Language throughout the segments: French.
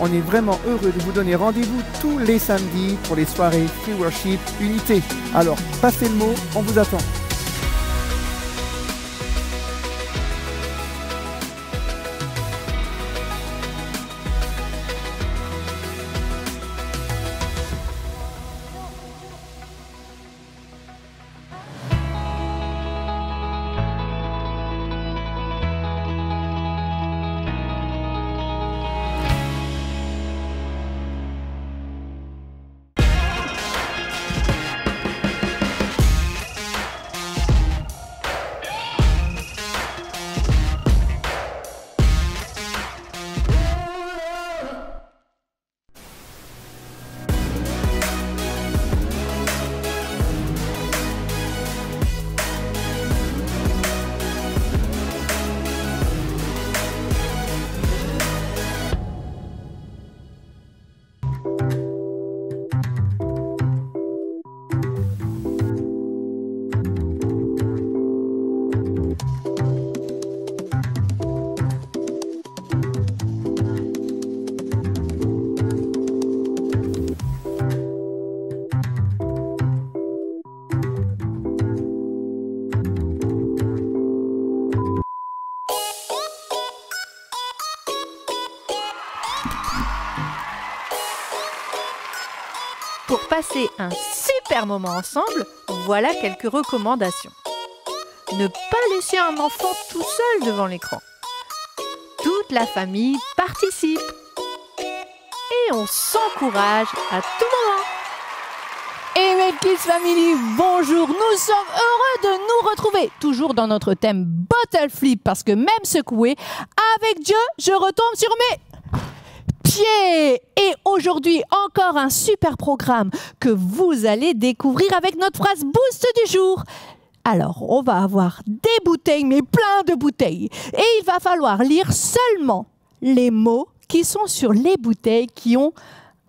On est vraiment heureux de vous donner rendez-vous tous les samedis pour les soirées Free Worship Unité. Alors, passez le mot, on vous attend. Pour passer un super moment ensemble, voilà quelques recommandations. Ne pas laisser un enfant tout seul devant l'écran. Toute la famille participe. Et on s'encourage à tout moment. Et mes Kids Family, bonjour, nous sommes heureux de nous retrouver, toujours dans notre thème Bottle Flip, parce que même secoué, avec Dieu, je retombe sur mes pieds. Et aujourd'hui, encore un super programme que vous allez découvrir avec notre phrase boost du jour. Alors, on va avoir des bouteilles, mais plein de bouteilles. Et il va falloir lire seulement les mots qui sont sur les bouteilles qui ont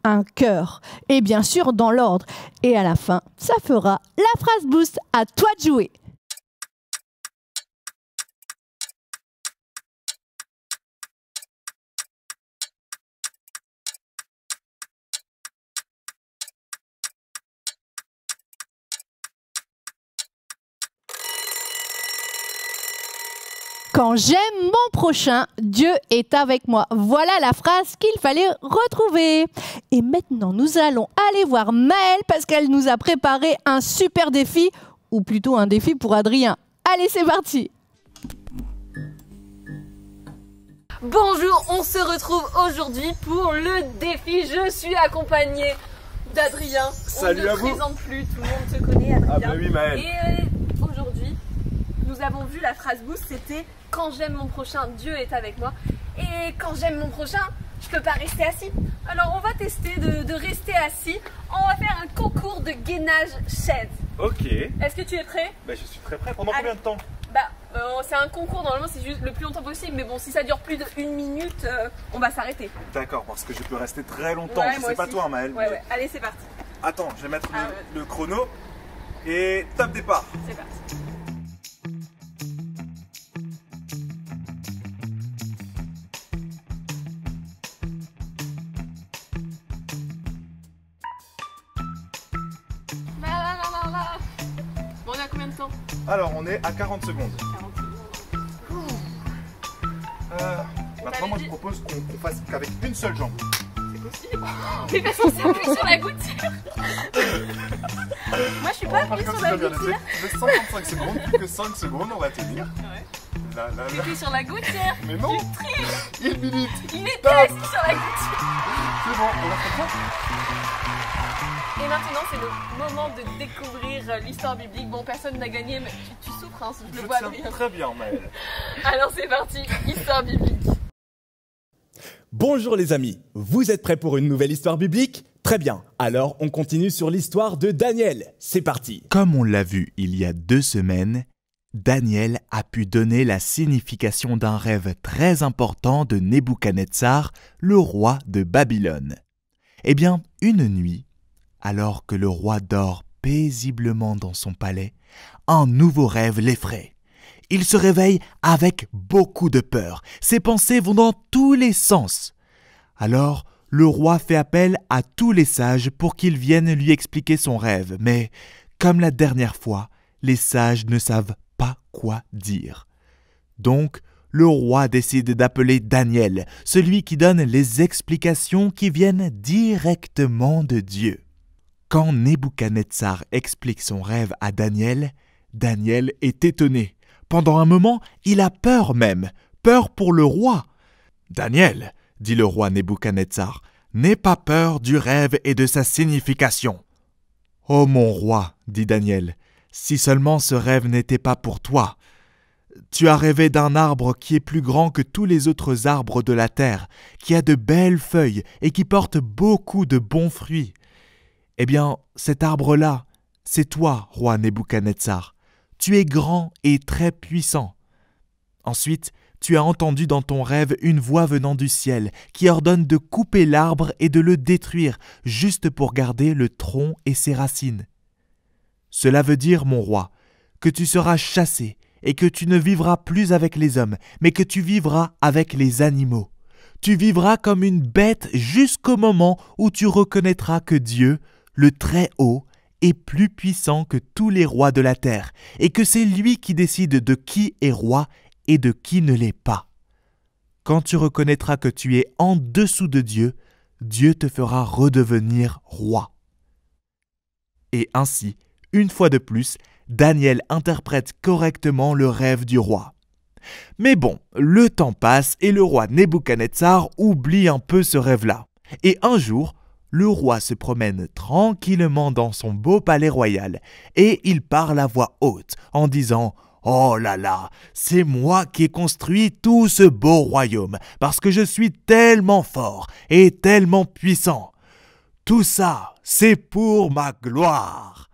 un cœur. Et bien sûr, dans l'ordre. Et à la fin, ça fera la phrase boost. À toi de jouer. Quand j'aime mon prochain, Dieu est avec moi. Voilà la phrase qu'il fallait retrouver. Et maintenant, nous allons aller voir Maëlle parce qu'elle nous a préparé un super défi, ou plutôt un défi pour Adrien. Allez, c'est parti. Bonjour, on se retrouve aujourd'hui pour le défi. Je suis accompagnée d'Adrien. Salut à vous. On ne présente plus, tout le monde te connaît, Adrien. Ah bah oui, Maëlle. Et aujourd'hui, nous avons vu la phrase boost, c'était « Quand j'aime mon prochain, Dieu est avec moi ». Et quand j'aime mon prochain, je peux pas rester assis. Alors on va tester de rester assis. On va faire un concours de gainage chaise. Ok. Est-ce que tu es prêt? Bah, je suis très prêt. Pendant combien de temps? C'est un concours, normalement c'est juste le plus longtemps possible, mais bon, si ça dure plus d'1 minute, on va s'arrêter. D'accord, parce que je peux rester très longtemps. Ouais, Je moi sais pas aussi. toi, Maëlle. Ouais, allez, c'est parti. Attends, je vais mettre le chrono et top départ. C'est parti. Là. Bon, on est à combien de temps? Alors, on est à 40 secondes. 40 secondes. Maintenant, moi, je propose qu'on fasse qu'avec une seule jambe. C'est possible. Mais parce qu'on s'appuie sur la gouttière. Moi, je suis pas appuyée sur la gouttière. Je fais 135 secondes, plus que 5 secondes, on va tenir. Ouais. Là. T'étais sur la gouttière. Mais non. Tu triches. 1 minute. Il était assis sur la gouttière. C'est bon, on va faire ça. Et maintenant, c'est le moment de découvrir l'histoire biblique. Bon, personne n'a gagné, mais tu souffres, hein, je le vois. Tiens très bien, Maëlle. Alors, c'est parti, histoire biblique. Bonjour les amis, vous êtes prêts pour une nouvelle histoire biblique? Très bien, alors on continue sur l'histoire de Daniel. C'est parti. Comme on l'a vu il y a 2 semaines, Daniel a pu donner la signification d'un rêve très important de Nebuchadnezzar, le roi de Babylone. Eh bien, une nuit, alors que le roi dort paisiblement dans son palais, un nouveau rêve l'effraie. Il se réveille avec beaucoup de peur. Ses pensées vont dans tous les sens. Alors, le roi fait appel à tous les sages pour qu'ils viennent lui expliquer son rêve. Mais, comme la dernière fois, les sages ne savent pas quoi dire. Donc, le roi décide d'appeler Daniel, celui qui donne les explications qui viennent directement de Dieu. Quand Nebuchadnezzar explique son rêve à Daniel, Daniel est étonné. Pendant un moment, il a peur même, peur pour le roi. « Daniel, dit le roi Nebuchadnezzar, n'aie pas peur du rêve et de sa signification. »« Oh mon roi, dit Daniel, si seulement ce rêve n'était pas pour toi. Tu as rêvé d'un arbre qui est plus grand que tous les autres arbres de la terre, qui a de belles feuilles et qui porte beaucoup de bons fruits. Eh bien, cet arbre-là, c'est toi, roi Nebuchadnezzar. Tu es grand et très puissant. Ensuite, tu as entendu dans ton rêve une voix venant du ciel qui ordonne de couper l'arbre et de le détruire, juste pour garder le tronc et ses racines. Cela veut dire, mon roi, que tu seras chassé et que tu ne vivras plus avec les hommes, mais que tu vivras avec les animaux. Tu vivras comme une bête jusqu'au moment où tu reconnaîtras que Dieu, le Très-Haut, est plus puissant que tous les rois de la terre, et que c'est lui qui décide de qui est roi et de qui ne l'est pas. Quand tu reconnaîtras que tu es en dessous de Dieu, Dieu te fera redevenir roi. Et ainsi, une fois de plus, Daniel interprète correctement le rêve du roi. Mais bon, le temps passe et le roi Nebuchadnezzar oublie un peu ce rêve-là. Et un jour, le roi se promène tranquillement dans son beau palais royal et il parle à voix haute en disant « Oh là là, c'est moi qui ai construit tout ce beau royaume parce que je suis tellement fort et tellement puissant. Tout ça, c'est pour ma gloire. »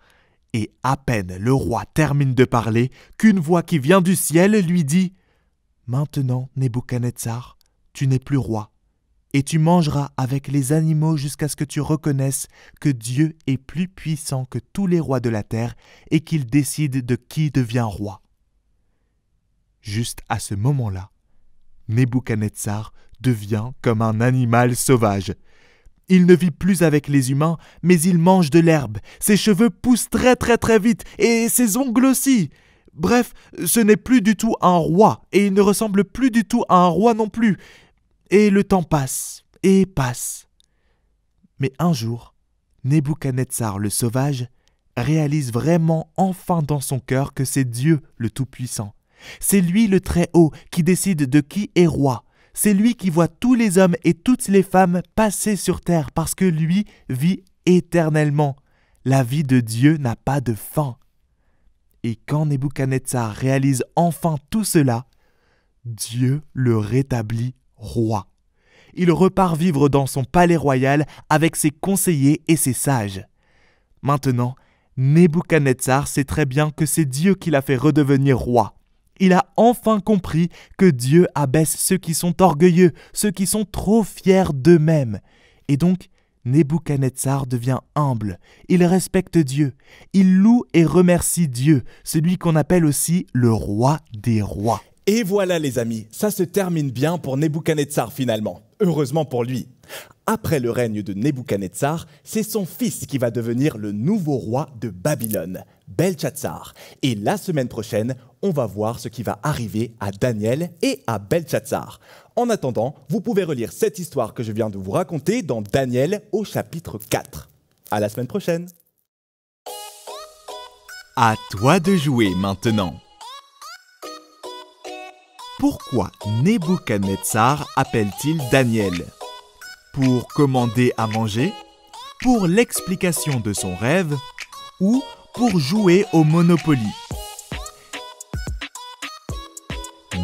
Et à peine le roi termine de parler qu'une voix qui vient du ciel lui dit « Maintenant, Nebuchadnezzar, tu n'es plus roi, et tu mangeras avec les animaux jusqu'à ce que tu reconnaisses que Dieu est plus puissant que tous les rois de la terre et qu'il décide de qui devient roi. » Juste à ce moment-là, Nebuchadnezzar devient comme un animal sauvage. Il ne vit plus avec les humains, mais il mange de l'herbe. Ses cheveux poussent très vite, et ses ongles aussi. Bref, ce n'est plus du tout un roi, et il ne ressemble plus du tout à un roi non plus. Et le temps passe, et passe. Mais un jour, Nebuchadnezzar le sauvage réalise vraiment enfin dans son cœur que c'est Dieu le Tout-Puissant. C'est lui le Très-Haut qui décide de qui est roi. C'est lui qui voit tous les hommes et toutes les femmes passer sur terre parce que lui vit éternellement. La vie de Dieu n'a pas de fin. Et quand Nebuchadnezzar réalise enfin tout cela, Dieu le rétablit roi. Il repart vivre dans son palais royal avec ses conseillers et ses sages. Maintenant, Nebuchadnezzar sait très bien que c'est Dieu qui l'a fait redevenir roi. Il a enfin compris que Dieu abaisse ceux qui sont orgueilleux, ceux qui sont trop fiers d'eux-mêmes. Et donc, Nebuchadnezzar devient humble. Il respecte Dieu. Il loue et remercie Dieu, celui qu'on appelle aussi le roi des rois. Et voilà les amis, ça se termine bien pour Nebuchadnezzar finalement. Heureusement pour lui. Après le règne de Nebuchadnezzar, c'est son fils qui va devenir le nouveau roi de Babylone, Belchatsar. Et la semaine prochaine, on va voir ce qui va arriver à Daniel et à Belchatsar. En attendant, vous pouvez relire cette histoire que je viens de vous raconter dans Daniel au chapitre 4. À la semaine prochaine. À toi de jouer maintenant. Pourquoi Nebuchadnezzar appelle-t-il Daniel ? Pour commander à manger ? Pour l'explication de son rêve ? Ou pour jouer au Monopoly ?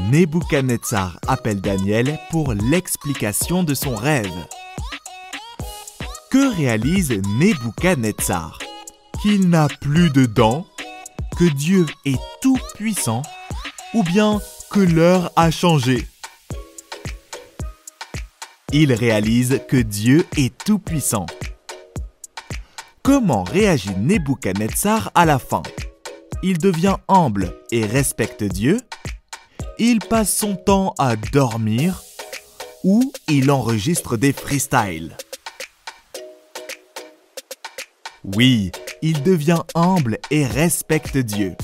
Nebuchadnezzar appelle Daniel pour l'explication de son rêve. Que réalise Nebuchadnezzar ? Qu'il n'a plus de dents ? Que Dieu est tout puissant ? Ou bien que l'heure a changé ? Il réalise que Dieu est tout puissant. Comment réagit Nebuchadnezzar à la fin ? Il devient humble et respecte Dieu ? Il passe son temps à dormir ? Ou il enregistre des freestyles ? Oui, il devient humble et respecte Dieu.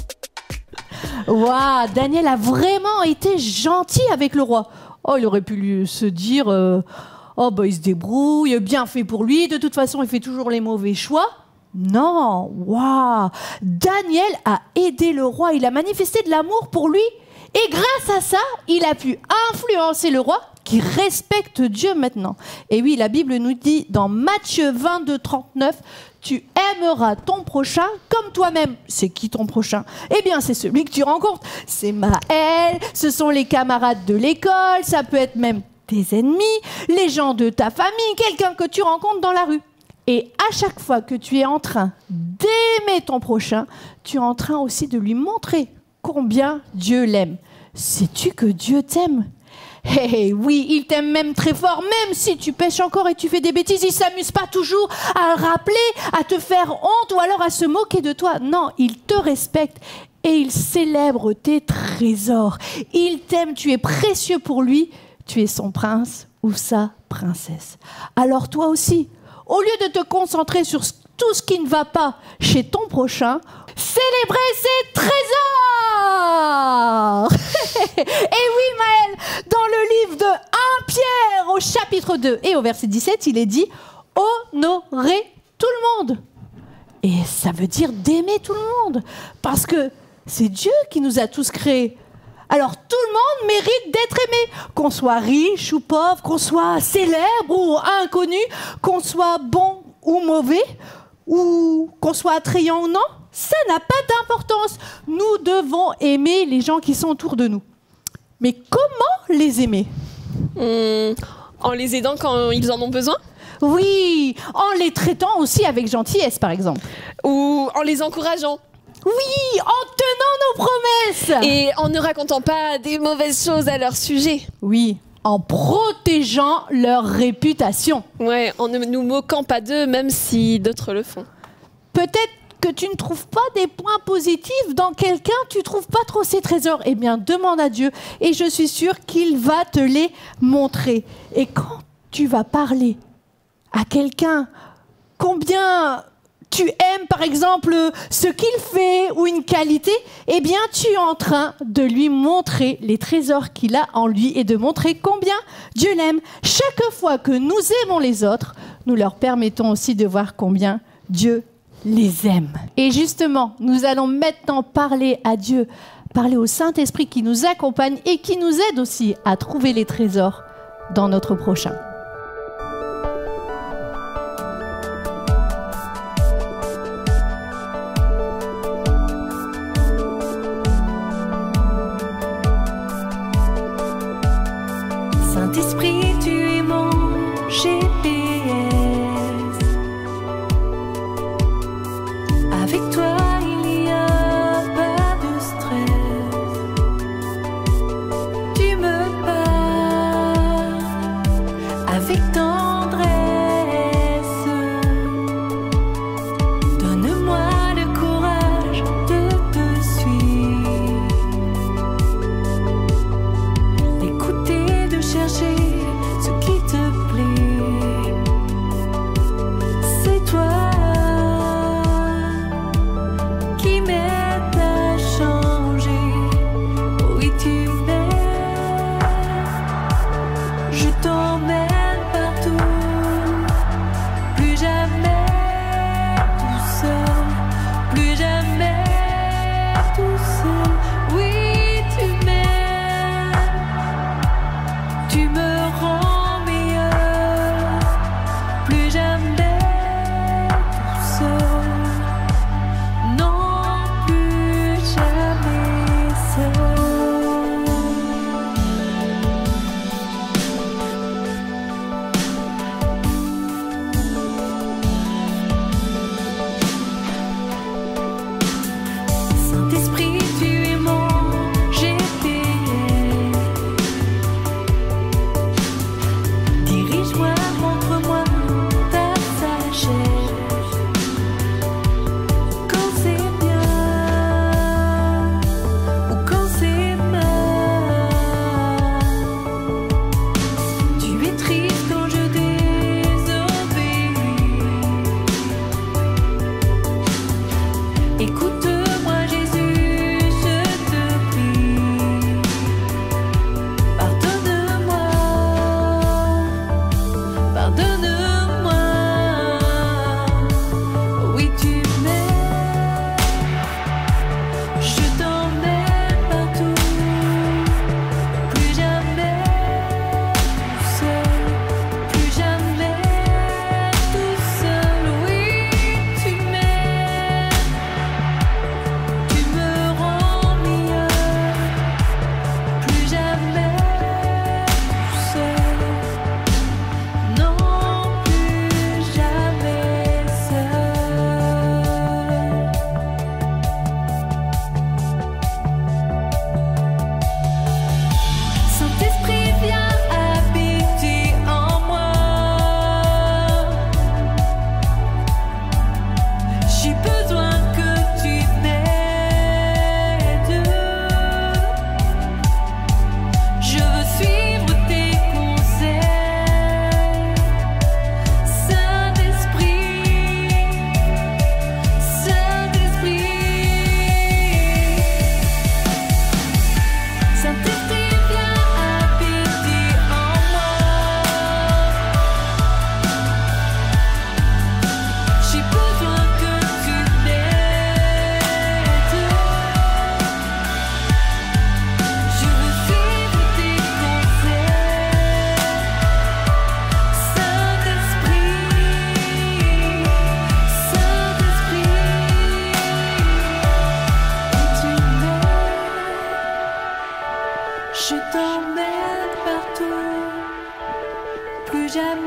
Waouh, Daniel a vraiment été gentil avec le roi. Oh, il aurait pu se dire oh, bah, il se débrouille, bien fait pour lui, de toute façon, il fait toujours les mauvais choix. Non, waouh, Daniel a aidé le roi, il a manifesté de l'amour pour lui. Et grâce à ça, il a pu influencer le roi qui respecte Dieu maintenant. Et oui, la Bible nous dit dans Matthieu 22, 39, tu aimeras ton prochain comme toi-même. C'est qui ton prochain? Eh bien, c'est celui que tu rencontres. C'est Maël, ce sont les camarades de l'école, ça peut être même tes ennemis, les gens de ta famille, quelqu'un que tu rencontres dans la rue. Et à chaque fois que tu es en train d'aimer ton prochain, tu es en train aussi de lui montrer combien Dieu l'aime. Sais-tu que Dieu t'aime? Oui, il t'aime même très fort, même si tu pêches encore et tu fais des bêtises, il ne s'amuse pas toujours à rappeler, à te faire honte ou alors à se moquer de toi. Non, il te respecte et il célèbre tes trésors. Il t'aime, tu es précieux pour lui, tu es son prince ou sa princesse. Alors toi aussi, au lieu de te concentrer sur tout ce qui ne va pas chez ton prochain, célébrez ses trésors. Et oui, Maël, dans le livre de 1 Pierre au chapitre 2 et au verset 17, il est dit « Honorez tout le monde ». Et ça veut dire d'aimer tout le monde, parce que c'est Dieu qui nous a tous créés. Alors tout le monde mérite d'être aimé, qu'on soit riche ou pauvre, qu'on soit célèbre ou inconnu, qu'on soit bon ou mauvais, ou qu'on soit attrayant ou non. Ça n'a pas d'importance. Nous devons aimer les gens qui sont autour de nous. Mais comment les aimer? En les aidant quand ils en ont besoin? Oui, en les traitant aussi avec gentillesse, par exemple. Ou en les encourageant? Oui, en tenant nos promesses. Et en ne racontant pas des mauvaises choses à leur sujet? Oui, en protégeant leur réputation. Ouais, en ne nous moquant pas d'eux, même si d'autres le font. Peut-être que tu ne trouves pas des points positifs dans quelqu'un, tu ne trouves pas trop ses trésors. Eh bien, demande à Dieu et je suis sûre qu'il va te les montrer. Et quand tu vas parler à quelqu'un, combien tu aimes, par exemple, ce qu'il fait ou une qualité, eh bien, tu es en train de lui montrer les trésors qu'il a en lui et de montrer combien Dieu l'aime. Chaque fois que nous aimons les autres, nous leur permettons aussi de voir combien Dieu les aime. Et justement, nous allons maintenant parler à Dieu, parler au Saint-Esprit qui nous accompagne et qui nous aide aussi à trouver les trésors dans notre prochain. Saint-Esprit, tu es mon GPS. Avec toi, il n'y a pas de stress. Tu me parles avec tendresse. Donne-moi le courage de te suivre, d'écouter, de chercher ce qui te plaît. C'est toi qui m'aide à changer. Oui, tu m'aides. Je t'emmène partout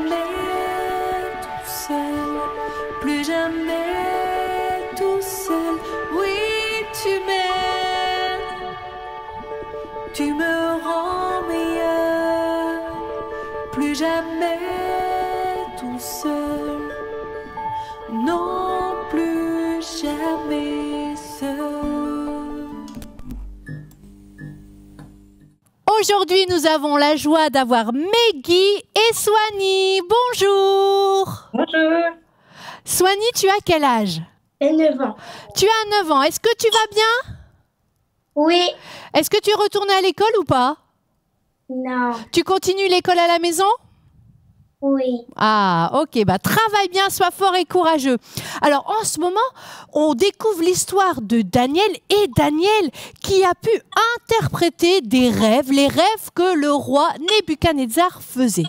jamais tout seul, plus jamais tout seul. Oui, tu m'aimes, tu me rends meilleur, plus jamais tout seul, non plus jamais seul. Aujourd'hui, nous avons la joie d'avoir Meggy et Swanny. Bonjour. Bonjour. Swanny, tu as quel âge? J'ai 9 ans. Tu as 9 ans. Est-ce que tu vas bien? Oui. Est-ce que tu es retourné à l'école ou pas? Non. Tu continues l'école à la maison? Oui. Ah, ok, bah travaille bien, sois fort et courageux. Alors en ce moment, on découvre l'histoire de Daniel et Daniel qui a pu interpréter des rêves, les rêves que le roi Nebuchadnezzar faisait.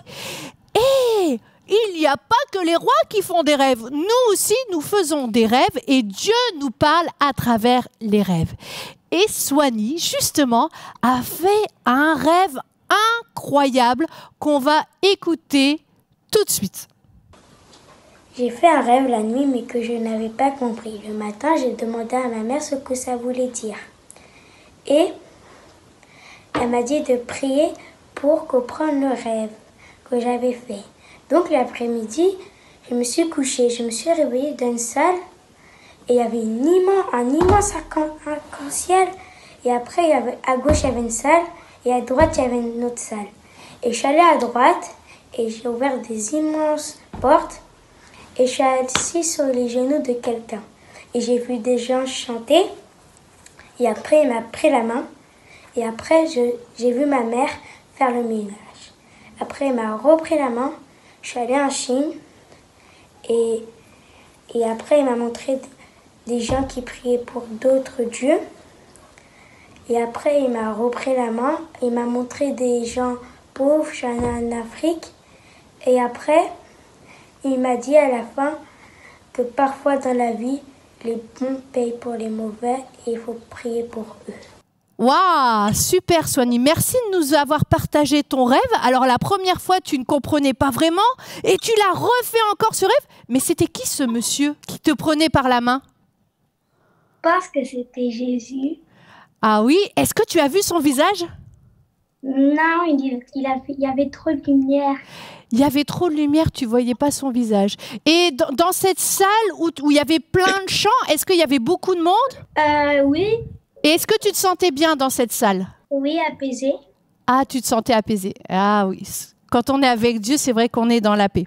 Et il n'y a pas que les rois qui font des rêves. Nous aussi, nous faisons des rêves et Dieu nous parle à travers les rêves. Et Swanny, justement, a fait un rêve incroyable qu'on va écouter tout de suite. J'ai fait un rêve la nuit mais que je n'avais pas compris. Le matin, j'ai demandé à ma mère ce que ça voulait dire. Et elle m'a dit de prier pour comprendre le rêve que j'avais fait. Donc l'après-midi, je me suis couchée. Je me suis réveillée dans une salle et il y avait un immense arc-en-ciel. Et après, à gauche, il y avait une salle et à droite, il y avait une autre salle. Et je suis allée à droite et j'ai ouvert des immenses portes et je suis assise sur les genoux de quelqu'un. Et j'ai vu des gens chanter et après, il m'a pris la main et après, j'ai vu ma mère faire le ménage. Après, il m'a repris la main, je suis allée en Chine et après, il m'a montré des gens qui priaient pour d'autres dieux. Et après, il m'a repris la main, il m'a montré des gens pauvres, j'en ai en Afrique. Et après, il m'a dit à la fin que parfois dans la vie, les bons payent pour les mauvais et il faut prier pour eux. Waouh, super Swanny, merci de nous avoir partagé ton rêve. Alors la première fois, tu ne comprenais pas vraiment et tu l'as refait encore ce rêve. Mais c'était qui ce monsieur qui te prenait par la main? Parce que c'était Jésus. Ah oui, est-ce que tu as vu son visage? Non, il y avait trop de lumière. Il y avait trop de lumière, tu voyais pas son visage. Et dans cette salle où il y avait plein de chants, est-ce qu'il y avait beaucoup de monde? Oui. Et est-ce que tu te sentais bien dans cette salle? Oui, apaisé. Ah, tu te sentais apaisé. Ah oui, quand on est avec Dieu, c'est vrai qu'on est dans la paix.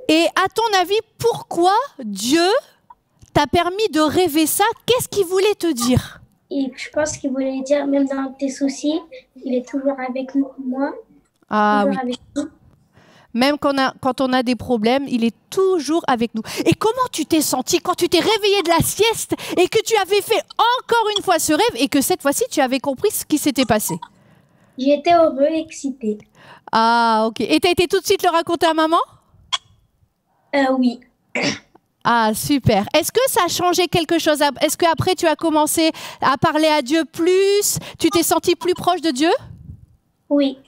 Et à ton avis, pourquoi Dieu t'a permis de rêver ça? Qu'est-ce qu'il voulait te dire? Et je pense qu'il voulait dire, même dans tes soucis, il est toujours avec moi. Ah oui. Avec nous. Même quand on a des problèmes, il est toujours avec nous. Et comment tu t'es senti quand tu t'es réveillé de la sieste et que tu avais fait encore une fois ce rêve et que cette fois-ci, tu avais compris ce qui s'était passé? J'étais heureux et excitée. Ah, ok. Et tu as été tout de suite le raconter à maman? Oui. Ah, super. Est-ce que ça a changé quelque chose? Est-ce qu'après, tu as commencé à parler à Dieu plus? Tu t'es senti plus proche de Dieu? Oui.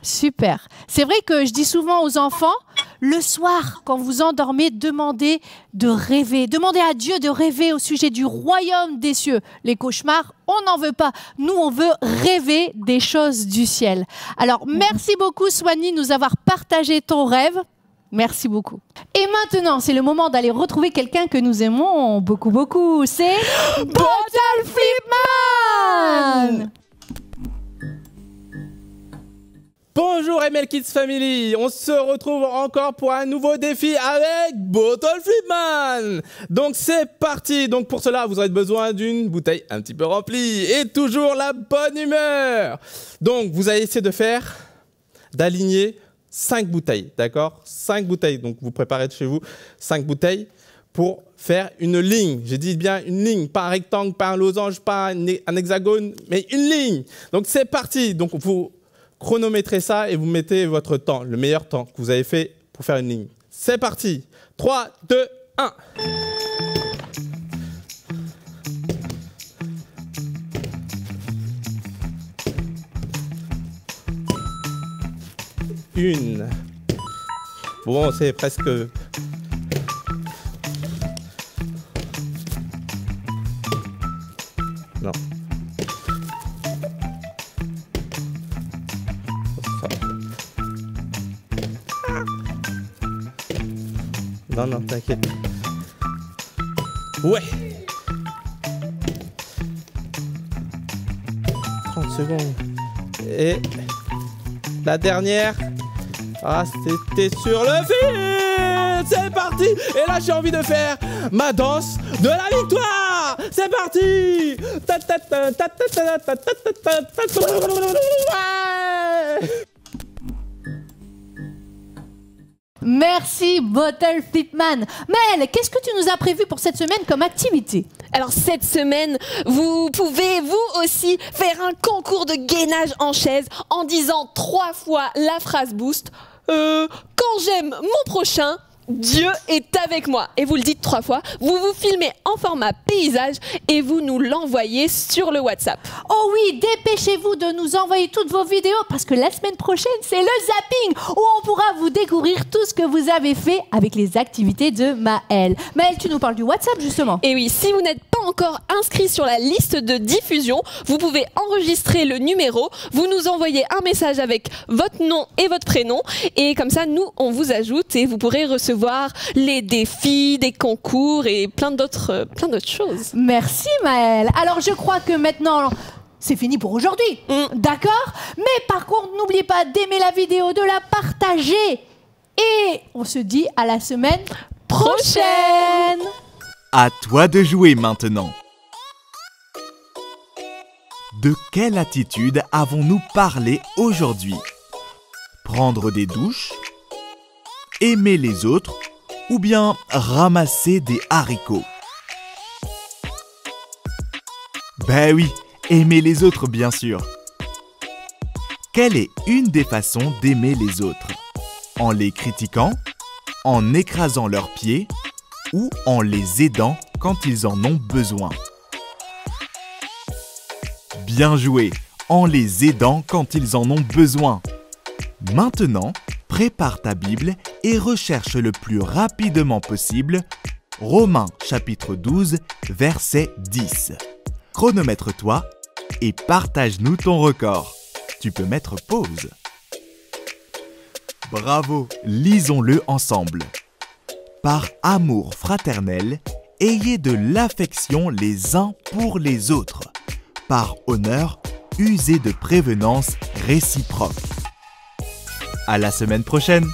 Super. C'est vrai que je dis souvent aux enfants, le soir, quand vous endormez, demandez de rêver. Demandez à Dieu de rêver au sujet du royaume des cieux. Les cauchemars, on n'en veut pas. Nous, on veut rêver des choses du ciel. Alors, merci beaucoup, Swanny, de nous avoir partagé ton rêve. Merci beaucoup. Et maintenant, c'est le moment d'aller retrouver quelqu'un que nous aimons beaucoup, beaucoup. C'est Bottle Flipman! Bonjour ML Kids Family, on se retrouve encore pour un nouveau défi avec Bottle Flipman. Donc c'est parti. Donc pour cela, vous aurez besoin d'une bouteille un petit peu remplie et toujours la bonne humeur. Donc vous allez essayer d'aligner 5 bouteilles, d'accord? 5 bouteilles. Donc vous préparez de chez vous 5 bouteilles pour faire une ligne. J'ai dit bien une ligne, pas un rectangle, pas un losange, pas un hexagone, mais une ligne. Donc c'est parti. Donc vous chronométrez ça et vous mettez votre temps, le meilleur temps que vous avez fait pour faire une ligne. C'est parti. 3, 2, 1. Une, Bon, c'est presque... Non. Non, non, t'inquiète. Ouais. 30 secondes. Et la dernière. Ah, c'était sur le fil. C'est parti. Et là, j'ai envie de faire ma danse de la victoire. C'est parti. Ouais. Merci Bottle Flipman. Mel, qu'est-ce que tu nous as prévu pour cette semaine comme activité? Alors cette semaine, vous pouvez vous aussi faire un concours de gainage en chaise en disant 3 fois la phrase boost. Quand j'aime mon prochain, Dieu est avec moi. Et vous le dites 3 fois. Vous vous filmez en format paysage et vous nous l'envoyez sur le WhatsApp. Oh oui, dépêchez-vous de nous envoyer toutes vos vidéos parce que la semaine prochaine, c'est le zapping où on pourra vous découvrir tout ce que vous avez fait avec les activités de Maëlle. Maëlle, tu nous parles du WhatsApp justement. Et oui, si vous n'êtes pas encore inscrit sur la liste de diffusion, vous pouvez enregistrer le numéro, vous nous envoyez un message avec votre nom et votre prénom et comme ça, nous, on vous ajoute et vous pourrez recevoir les défis, des concours et plein d'autres choses. Merci Maëlle. Alors je crois que maintenant c'est fini pour aujourd'hui. D'accord? Mais par contre, n'oubliez pas d'aimer la vidéo, de la partager. Et on se dit à la semaine prochaine. À toi de jouer maintenant. De quelle attitude avons-nous parlé aujourd'hui? Prendre des douches? Aimer les autres ou bien ramasser des haricots? Ben oui, aimer les autres bien sûr. Quelle est une des façons d'aimer les autres? En les critiquant, en écrasant leurs pieds ou en les aidant quand ils en ont besoin? Bien joué, en les aidant quand ils en ont besoin. Maintenant, prépare ta Bible et recherche le plus rapidement possible Romains chapitre 12, verset 10. Chronomètre-toi et partage-nous ton record. Tu peux mettre pause. Bravo, lisons-le ensemble. Par amour fraternel, ayez de l'affection les uns pour les autres. Par honneur, usez de prévenance réciproque. À la semaine prochaine!